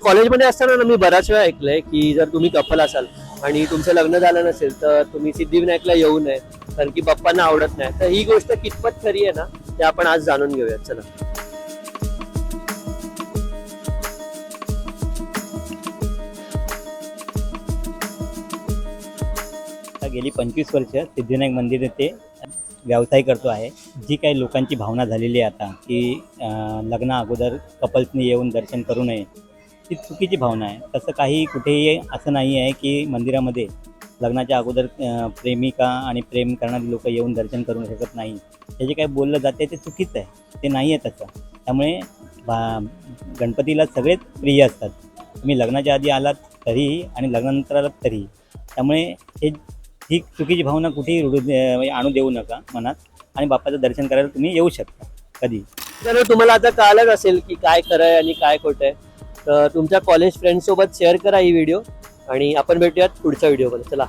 कॉलेजमध्ये असताना ना मी बऱ्याच वेळा ऐकलंय की जर तुम्ही कपल असाल आणि तुमचं लग्न झालं नसेल तर तुम्ही सिद्धिविनायकला येऊ नये, कारण की बाप्पांना आवडत नाही. तर ही गोष्ट कितपत खरी आहे ना ते आपण आज जाणून घेऊयात. चला. गेली 25 वर्ष सिद्धिविनायक मंदिर येथे व्यवसाय करतो आहे. जी काही लोकांची भावना झालेली आहे आता की लग्ना अगोदर कपल्सनी येऊन दर्शन करू नये, ती चुकीची भावना आहे. तसं काही कुठेही असं नाही आहे की मंदिरामध्ये लग्नाच्या अगोदर प्रेमिका आणि प्रेम करणारी लोक येऊन दर्शन करू शकत नाही. हे जे काही बोललं जाते ते चुकीचं आहे, ते नाही आहे तसं. त्यामुळे गणपतीला सगळेच प्रिय असतात. तुम्ही लग्नाच्या आधी आलात तरीही आणि लग्नानंतर आलात तरीही. त्यामुळे ही चुकीची भावना कुठेही म्हणजे आणू देऊ नका मनात, आणि बाप्पाचं दर्शन करायला तुम्ही येऊ शकता कधी. तर तुम्हाला आता कळलंच असेल की काय खरं आहे आणि काय खोटं आहे. तर तुमच्या कॉलेज फ्रेंड्स सोबत शेअर करा ही व्हिडिओ आणि आपण भेटूयात पुढच्या व्हिडिओमध्ये. चला.